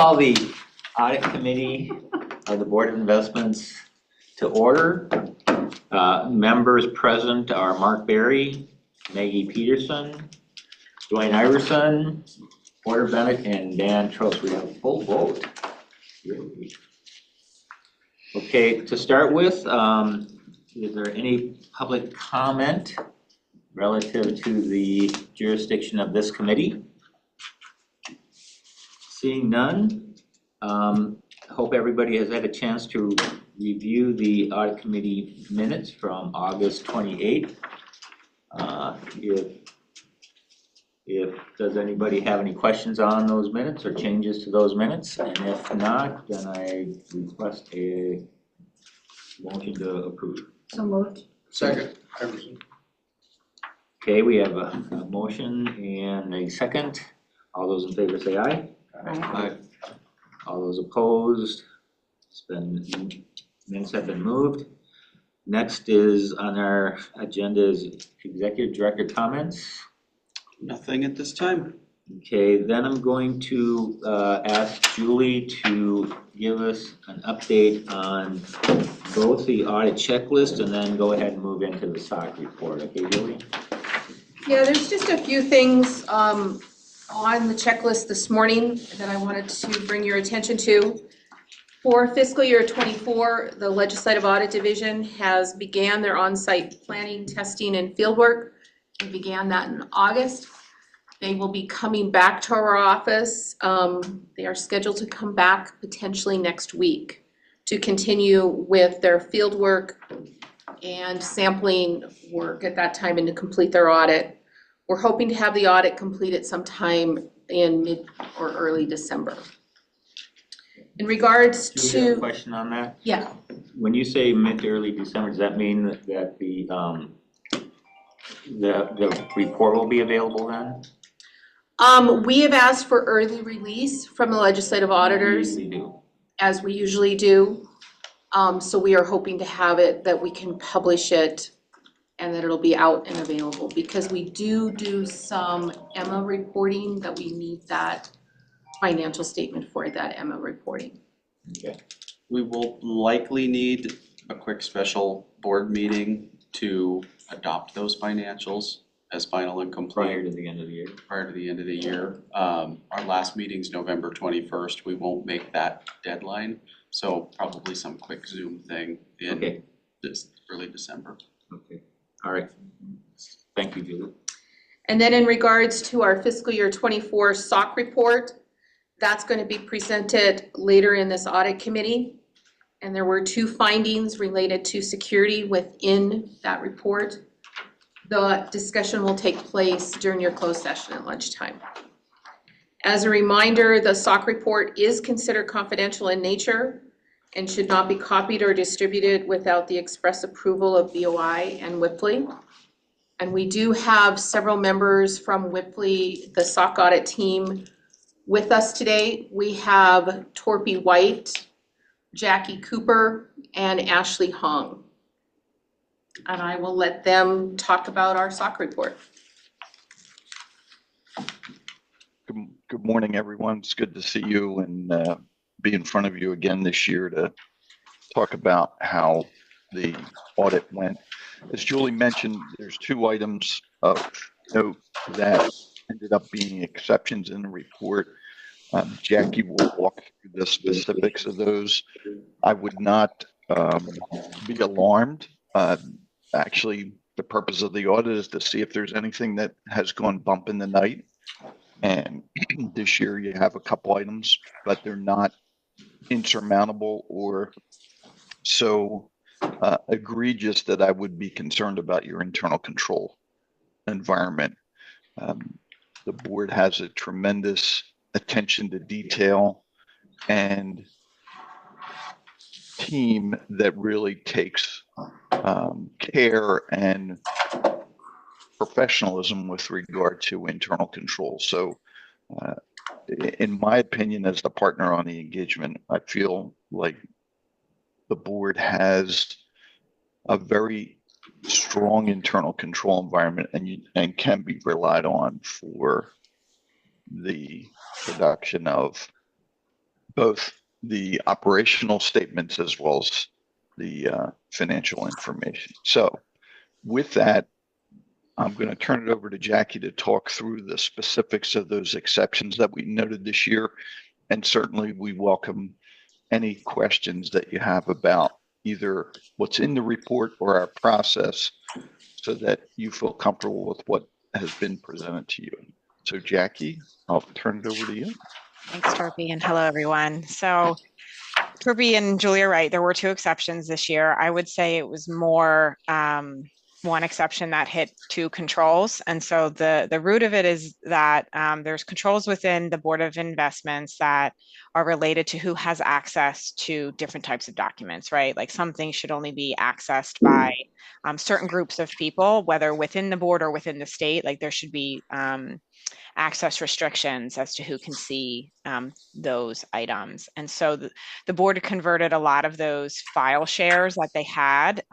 call the Audit Committee of the Board of Investments to order. Members present are Mark Berry, Maggie Peterson, Dwayne Iverson, Porter Bennett, and Dan Trost. We have a full vote. Okay, to start with, is there any public comment relative to the jurisdiction of this committee? Seeing none, hope everybody has had a chance to review the audit committee minutes from August 28th. Does anybody have any questions on those minutes or changes to those minutes? And if not, then I request a motion to approve. So moved. Second. Okay, we have a motion and a second. All those in favor say aye. Aye. All those opposed, minutes have been moved. Next is on our agenda is executive director comments. Nothing at this time. Okay, then I'm going to ask Julie to give us an update on both the audit checklist and then go ahead and move into the SOC report. Okay, Julie? Yeah, there's just a few things on the checklist this morning that I wanted to bring your attention to. For fiscal year 24, the Legislative Audit Division has began their on-site planning, testing, and fieldwork. They began that in August. They will be coming back to our office. They are scheduled to come back potentially next week to continue with their fieldwork and sampling work at that time and to complete their audit. We're hoping to have the audit completed sometime in mid or early December. In regards Do you have a to, question on that? yeah, When you say mid to early December, does that mean that the report will be available then? we have asked for early release from the legislative auditors, We do. as we usually do. So we are hoping to have it, that we can publish it and that it'll be out and available, because we do some EMA reporting that we need that financial statement for that EMA reporting. Okay. We will likely need a quick special board meeting to adopt those financials as final and complete. Prior to the end of the year. Prior to the end of the year. Our last meeting's November 21st. We won't make that deadline. So probably some quick Zoom thing in this early December. Okay. All right. Thank you, Julie. And then in regards to our fiscal year 24 SOC report, that's going to be presented later in this audit committee. And there were 2 findings related to security within that report. The discussion will take place during your closed session at lunchtime. As a reminder, the SOC report is considered confidential in nature and should not be copied or distributed without the express approval of BOI and WIPLE. And we do have several members from WIPLE, the SOC audit team, with us today. We have Torpy White, Jackie Cooper, and Ashley Hong. And I will let them talk about our SOC report. Good morning, everyone. It's good to see you and be in front of you again this year to talk about how the audit went. As Julie mentioned, there's 2 items of note that ended up being exceptions in the report. Jackie will walk through the specifics of those. I would not be alarmed. Actually, the purpose of the audit is to see if there's anything that has gone bump in the night. And this year you have a couple items, but they're not insurmountable or so egregious that I would be concerned about your internal control environment. The board has a tremendous attention to detail and team that really takes care and professionalism with regard to internal control. So in my opinion, as the partner on the engagement, I feel like the board has a very strong internal control environment and can be relied on for the production of both the operational statements as well as the financial information. So with that, I'm going to turn it over to Jackie to talk through the specifics of those exceptions that we noted this year. And certainly we welcome any questions that you have about either what's in the report or our process so that you feel comfortable with what has been presented to you. So Jackie, I'll turn it over to you. Thanks, Torby, and hello, everyone. So Torby and Julie are right. There were 2 exceptions this year. I would say it was more one exception that hit 2 controls. And so the root of it is that there's controls within the Board of Investments that are related to who has access to different types of documents, right? Like some things should only be accessed by certain groups of people, whether within the board or within the state. Like there should be access restrictions as to who can see those items. And so the board converted a lot of those file shares that they had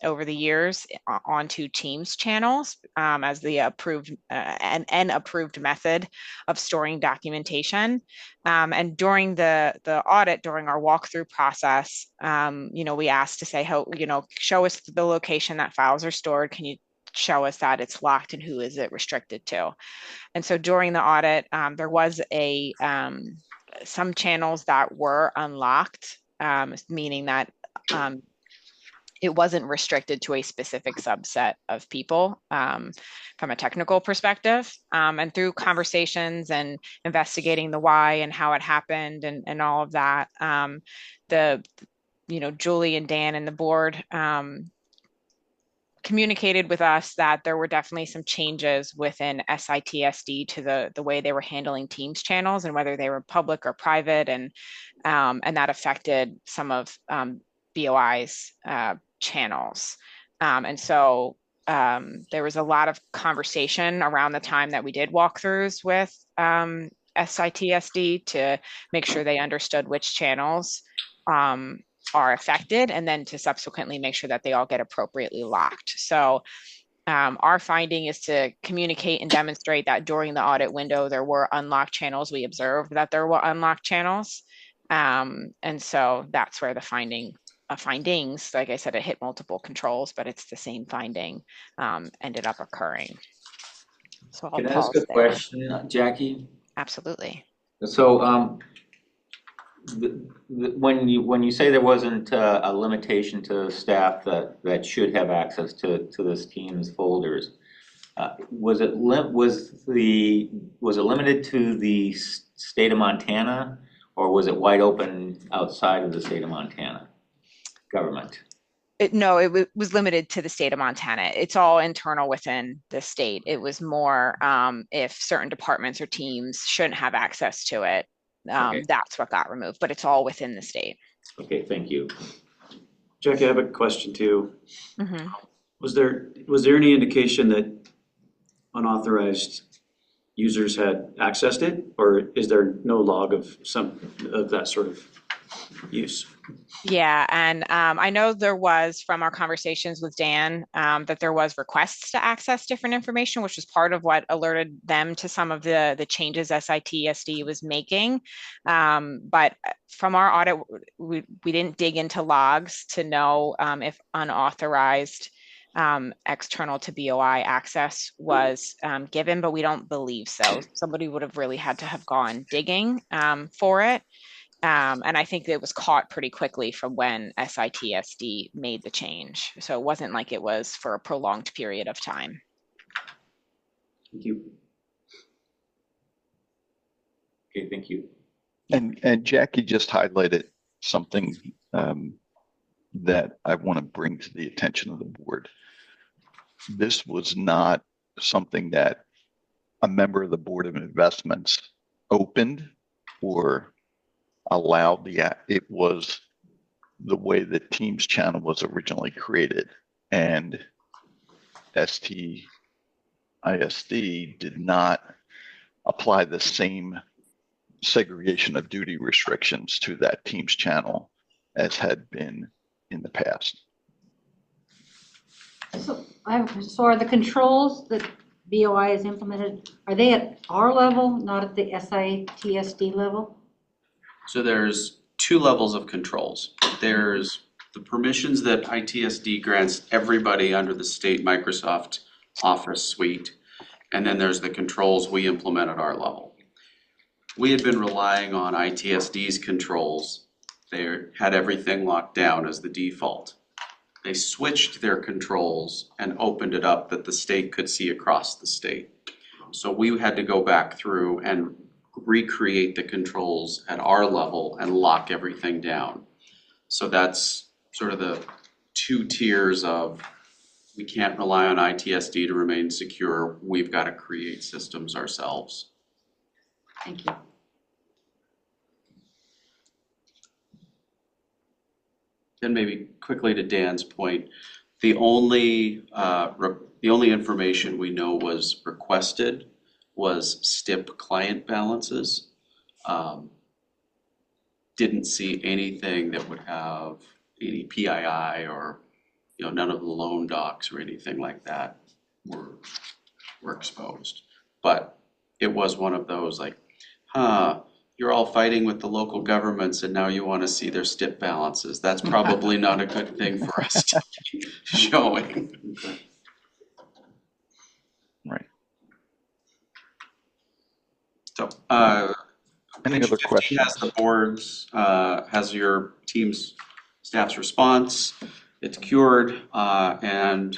over the years onto Teams channels as the approved an approved method of storing documentation. And during the audit, during our walkthrough process, we asked to say, how, show us the location that files are stored. Can you show us that it's locked and who is it restricted to? And so during the audit, there was some channels that were unlocked, meaning that it wasn't restricted to a specific subset of people from a technical perspective. And through conversations and investigating the why and how it happened and all of that, Julie and Dan and the board communicated with us that there were definitely some changes within SITSD to the way they were handling Teams channels and whether they were public or private, and that affected some of BOI's channels. And so there was a lot of conversation around the time that we did walkthroughs with SITSD to make sure they understood which channels are affected, and then to subsequently make sure that they all get appropriately locked. So our finding is to communicate and demonstrate that during the audit window, there were unlocked channels. We observed that there were unlocked channels. And so that's where the findings, like I said, it hit multiple controls, but it's the same finding ended up occurring. So I'll Can I pause ask a there. question, Jackie? Absolutely. So when you say there wasn't a limitation to staff that should have access to this Teams folders, was it limited to the state of Montana, or was it wide open outside of the state of Montana government? No, it was limited to the state of Montana. It's all internal within the state. It was more if certain departments or teams shouldn't have access to it, Okay. that's what got removed, but it's all within the state. Okay, thank you. Jackie, I have a question too. Mm-hmm. Was there any indication that unauthorized users had accessed it, or is there no log of that sort of use? Yeah, and I know there was, from our conversations with Dan, that there was requests to access different information, which was part of what alerted them to some of the changes SITSD was making. But from our audit, we didn't dig into logs to know if unauthorized external to BOI access was given, but we don't believe so. Somebody would have really had to have gone digging for it. And I think it was caught pretty quickly from when SITSD made the change. So it wasn't like it was for a prolonged period of time. Thank you. Okay, thank you. And Jackie just highlighted something that I want to bring to the attention of the board. This was not something that a member of the Board of Investments opened or allowed. It was the way the Teams channel was originally created, and STISD did not apply the same segregation of duty restrictions to that Teams channel as had been in the past. So are the controls that BOI has implemented, are they at our level, not at the SITSD level? So there's two levels of controls. There's the permissions that ITSD grants everybody under the state Microsoft Office suite. And then there's the controls we implement at our level. We had been relying on ITSD's controls. They had everything locked down as the default. They switched their controls and opened it up that the state could see across the state. So we had to go back through and recreate the controls at our level and lock everything down. So that's sort of the two tiers of, we can't rely on ITSD to remain secure. We've got to create systems ourselves. Thank you. Then maybe quickly to Dan's point, the only information we know was requested was STIP client balances. Didn't see anything that would have any PII or, none of the loan docs or anything like that were exposed. But it was one of those like, you're all fighting with the local governments and now you want to see their STIP balances. That's probably not a good thing for us to be showing. Right. So, Any page other 50 questions? has the board's, has your team's staff's response. It's cured, and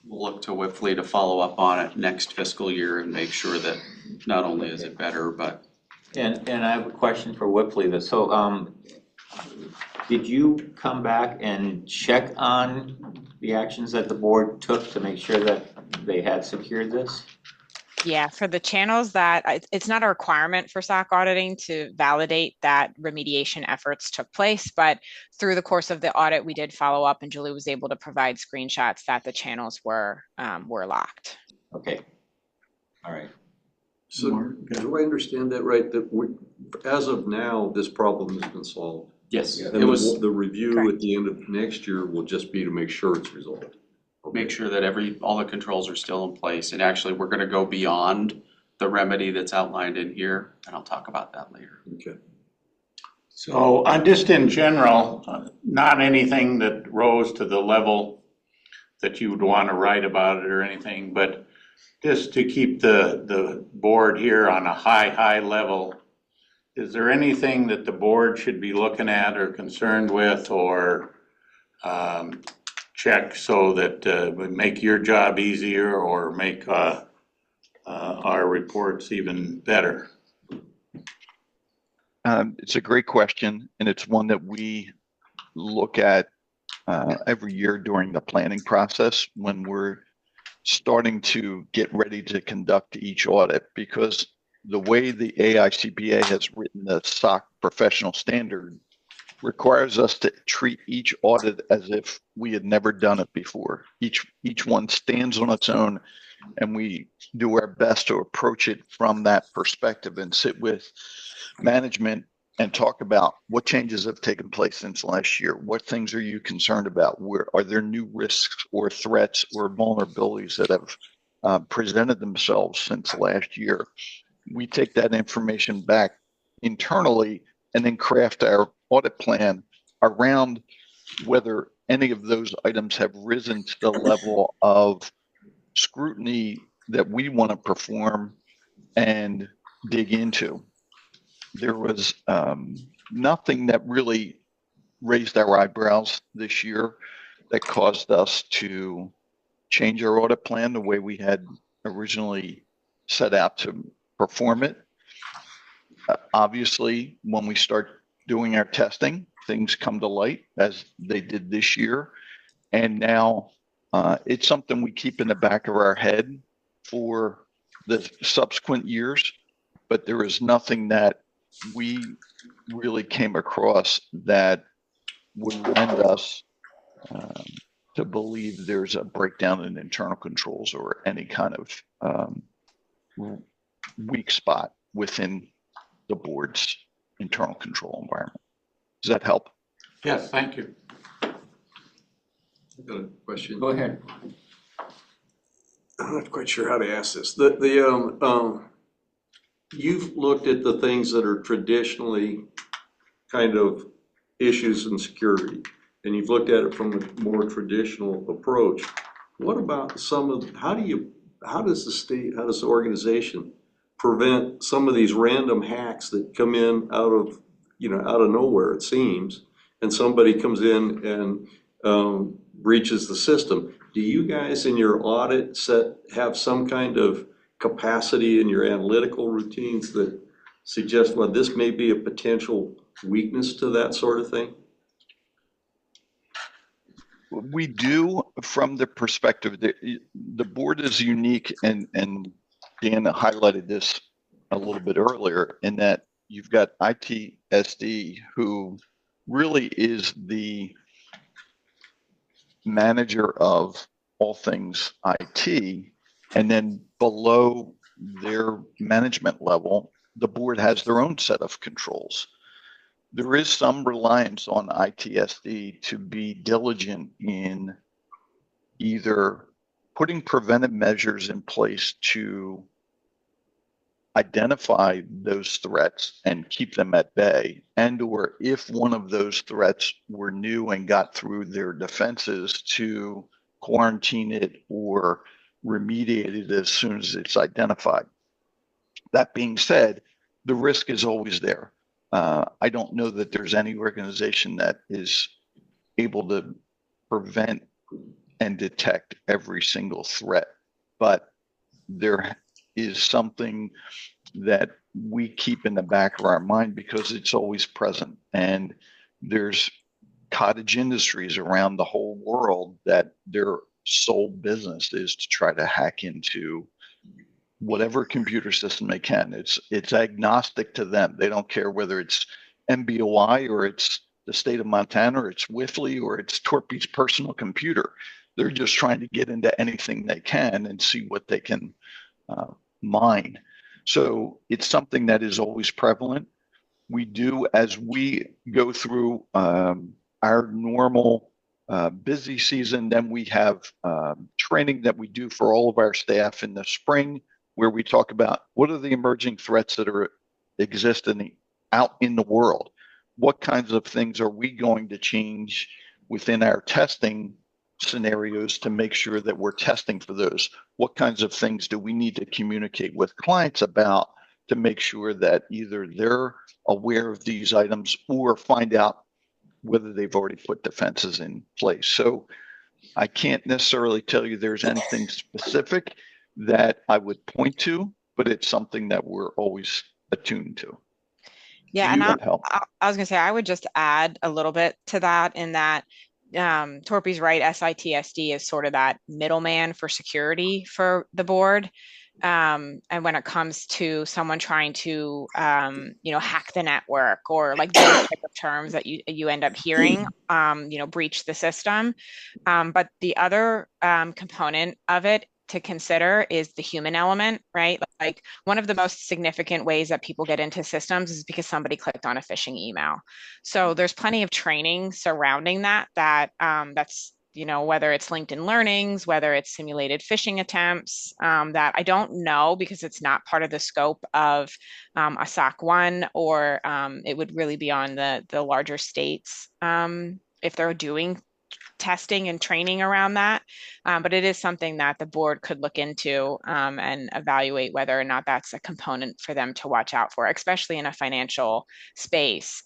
we'll look to Whippley to follow up on it next fiscal year and make sure that not only is it better, but. And I have a question for Whippley. Did you come back and check on the actions that the board took to make sure that they had secured this? Yeah, for the channels that it's not a requirement for SOC auditing to validate that remediation efforts took place, but through the course of the audit, we did follow up and Julie was able to provide screenshots that the channels were locked. Okay. All right. So do I understand that right, that as of now, this problem has been solved? Yes, And it was the review correct. at the end of next year will just be to make sure it's resolved? make sure that all the controls are still in place. And actually, we're gonna go beyond the remedy that's outlined in here, and I'll talk about that later. Okay. So just in general, not anything that rose to the level that you would want to write about it or anything, but just to keep the board here on a high level, is there anything that the board should be looking at or concerned with or check so that would make your job easier or make our reports even better? It's a great question, and it's one that we look at every year during the planning process when we're starting to get ready to conduct each audit, because the way the AICPA has written the SOC professional standard requires us to treat each audit as if we had never done it before. Each one stands on its own, and we do our best to approach it from that perspective and sit with management and talk about what changes have taken place since last year. What things are you concerned about? Where are there new risks or threats or vulnerabilities that have presented themselves since last year? We take that information back internally and then craft our audit plan around whether any of those items have risen to the level of scrutiny that we want to perform and dig into. There was nothing that really raised our eyebrows this year that caused us to change our audit plan the way we had originally set out to perform it. Obviously, when we start doing our testing, things come to light as they did this year. And now it's something we keep in the back of our head for the subsequent years, but there is nothing that we really came across that would lend us to believe there's a breakdown in internal controls or any kind of weak spot within the board's internal control environment. Does that help? Yes, thank you. I've got a question. Go ahead. I'm not quite sure how to ask this. You've looked at the things that are traditionally kind of issues in security, and you've looked at it from a more traditional approach, what about how does the organization prevent some of these random hacks that come in out of nowhere, it seems, and somebody comes in and breaches the system? Do you guys in your audit have some kind of capacity in your analytical routines that suggest, well, this may be a potential weakness to that sort of thing? We do, from the perspective that the board is unique, and Dan highlighted this a little bit earlier, in that you've got ITSD, who really is the manager of all things IT, and then below their management level, the board has their own set of controls. There is some reliance on ITSD to be diligent in either putting preventive measures in place to identify those threats and keep them at bay, and or if one of those threats were new and got through their defenses, to quarantine it or remediate it as soon as it's identified. That being said, the risk is always there. I don't know that there's any organization that is able to prevent and detect every single threat, but there is something that we keep in the back of our mind because it's always present. And there's cottage industries around the whole world that their sole business is to try to hack into whatever computer system they can. It's agnostic to them. They don't care whether it's MBOI or it's the state of Montana or it's Whiffley or it's Torpy's personal computer. They're just trying to get into anything they can and see what they can mine. So it's something that is always prevalent. We do, as we go through our normal busy season, then we have training that we do for all of our staff in the spring, where we talk about what are the emerging threats that exist out in the world. What kinds of things are we going to change within our testing scenarios to make sure that we're testing for those? What kinds of things do we need to communicate with clients about to make sure that either they're aware of these items or find out whether they've already put defenses in place? So I can't necessarily tell you there's anything specific that I would point to, but it's something that we're always attuned to. Yeah, and Help. I was gonna say, I would just add a little bit to that, in that Torpy's right, SITSD is sort of that middleman for security for the board. And when it comes to someone trying to, hack the network, or like those type of terms that you end up hearing, breach the system. But the other component of it to consider is the human element, right? Like, one of the most significant ways that people get into systems is because somebody clicked on a phishing email. So there's plenty of training surrounding that's, whether it's LinkedIn learnings, whether it's simulated phishing attempts, that I don't know, because it's not part of the scope of a SOC 1, or it would really be on the larger states if they're doing testing and training around that. But it is something that the board could look into and evaluate whether or not that's a component for them to watch out for, especially in a financial space,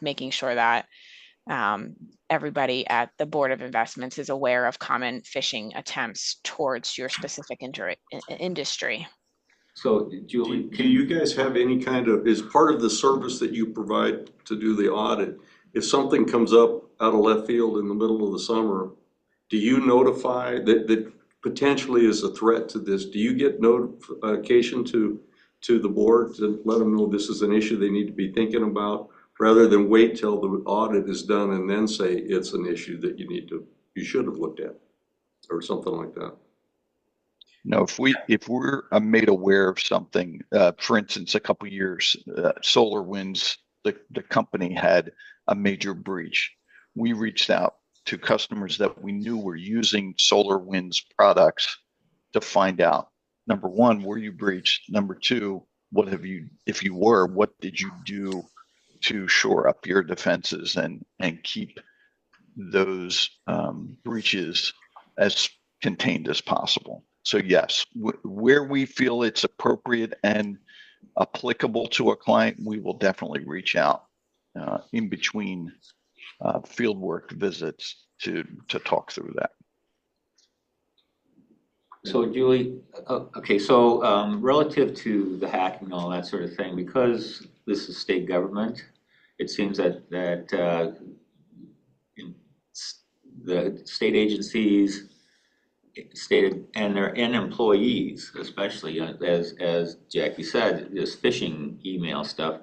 making sure that everybody at the Board of Investments is aware of common phishing attempts towards your specific industry. So Julie, do you guys have any kind of, is part of the service that you provide to do the audit, if something comes up out of left field in the middle of the summer, do you notify that potentially is a threat to this? Do you get notification to the board to let them know this is an issue they need to be thinking about, rather than wait till the audit is done and then say it's an issue that you should have looked at, or something like that? No, if we're made aware of something, for instance, a couple of years, SolarWinds, the company had a major breach. We reached out to customers that we knew were using SolarWinds products to find out, number one, were you breached? Number two, if you were, what did you do to shore up your defenses and keep those breaches as contained as possible. So yes, where we feel it's appropriate and applicable to a client, we will definitely reach out in between fieldwork visits to talk through that. So Julie, okay, so relative to the hacking and all that sort of thing, because this is state government, it seems that the state agencies, and their employees, especially as Jackie said, this phishing email stuff,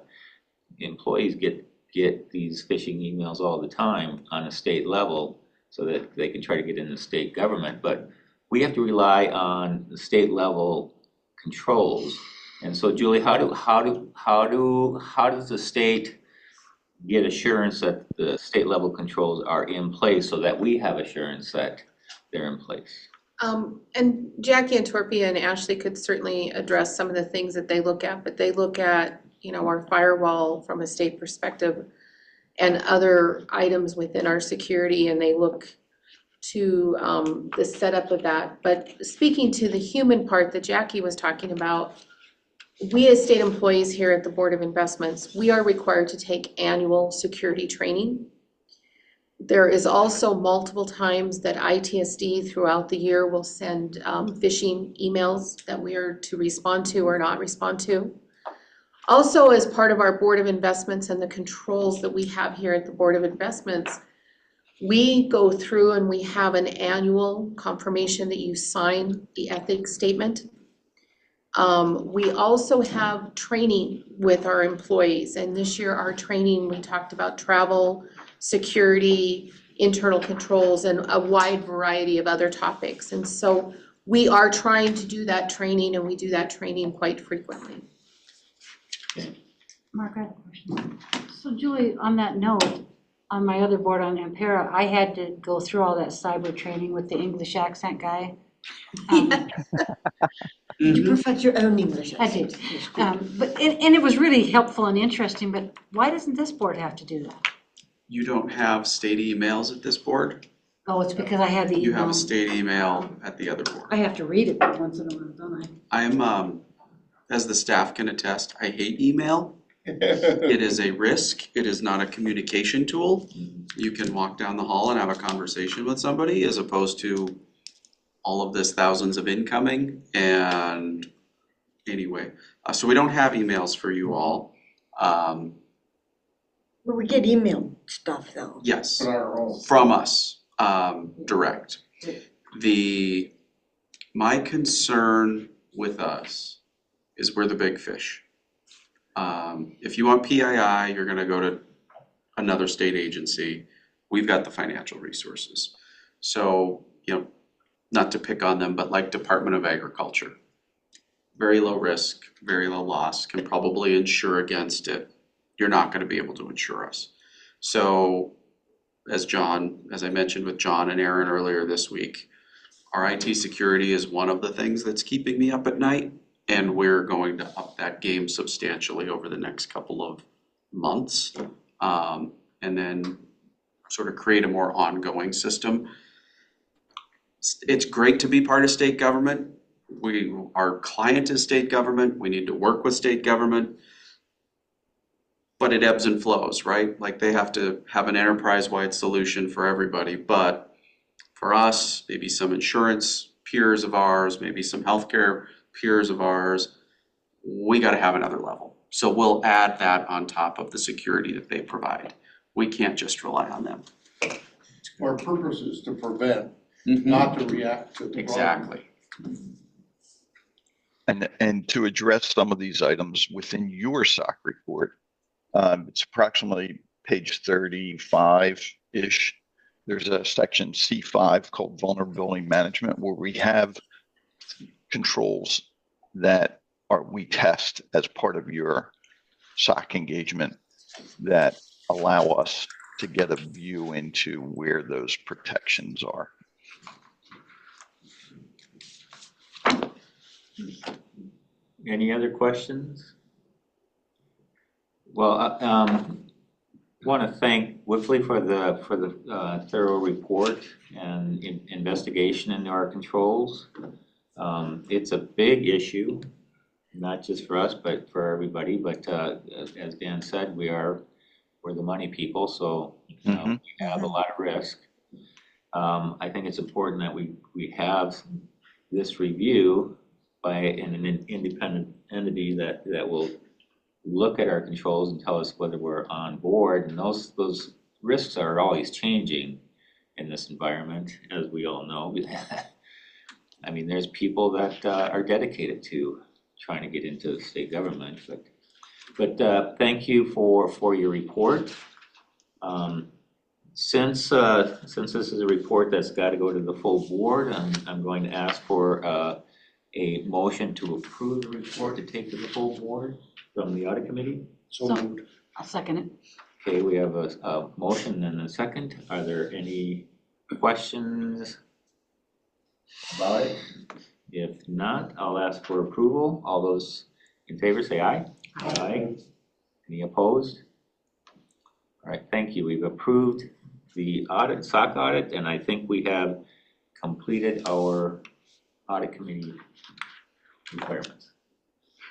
employees get these phishing emails all the time on a state level, so that they can try to get into state government, but we have to rely on the state level controls. And so Julie, how does the state get assurance that the state level controls are in place so that we have assurance that they're in place? And Jackie and Torpia and Ashley could certainly address some of the things that they look at, but they look at, our firewall from a state perspective and other items within our security, and they look to the setup of that. But speaking to the human part that Jackie was talking about, we as state employees here at the Board of Investments, we are required to take annual security training. There is also multiple times that ITSD throughout the year will send phishing emails that we are to respond to or not respond to. Also, as part of our Board of Investments and the controls that we have here at the Board of Investments, we go through and we have an annual confirmation that you sign the ethics statement. We also have training with our employees, and this year our training, we talked about travel, security, internal controls, and a wide variety of other topics. And so we are trying to do that training, and we do that training quite frequently. Mark, I have a question. So Julie, on that note, on my other board on Ampera, I had to go through all that cyber training with the English accent guy. Did you perfect your own English I accent? did. But it was really helpful and interesting, but why doesn't this board have to do that? You don't have state emails at this board. Oh, it's because I had the email. You have a state email at the other board. I have to read it once in a while, don't I? I'm, as the staff can attest, I hate email. It is a risk. It is not a communication tool. You can walk down the hall and have a conversation with somebody as opposed to all of this thousands of incoming. And anyway, so we don't have emails for you all. Well, we get email stuff though. Yes, from us, direct. My concern with us is we're the big fish. If you want PII, you're gonna go to another state agency. We've got the financial resources. So, not to pick on them, but like Department of Agriculture. Very low risk, very low loss, can probably insure against it. You're not gonna be able to insure us. So, as I mentioned with John and Aaron earlier this week, our IT security is one of the things that's keeping me up at night. And we're going to up that game substantially over the next couple of months. And then sort of create a more ongoing system. It's great to be part of state government. Our client is state government. We need to work with state government. But it ebbs and flows, right? Like they have to have an enterprise-wide solution for everybody. But for us, maybe some insurance peers of ours, maybe some healthcare peers of ours, we got to have another level. So we'll add that on top of the security that they provide. We can't just rely on them. Our purpose is to prevent, not to react to the problem. Exactly. And to address some of these items within your SOC report, it's approximately page 35-ish. There's a section C5 called Vulnerability Management, where we have controls that we test as part of your SOC engagement that allow us to get a view into where those protections are. Any other questions? Well, Want to thank Whitley for the thorough report and investigation into our controls. It's a big issue, not just for us, but for everybody. But as Dan said, we're the money people, so we have a lot of risk. I think it's important that we have this review by an independent entity that will look at our controls and tell us whether we're on board. And those risks are always changing in this environment, as we all know. I mean, there's people that are dedicated to trying to get into the state government. But thank you for your report. Since this is a report that's got to go to the full board, I'm going to ask for a motion to approve the report to take to the full board from the audit committee. So moved. I'll second it. Okay, we have a motion and a second. Are there any questions about it? If not, I'll ask for approval. All those in favor say aye. Aye. Any opposed? All right, thank you. We've approved the audit, SOC audit, and I think we have completed our audit committee requirements.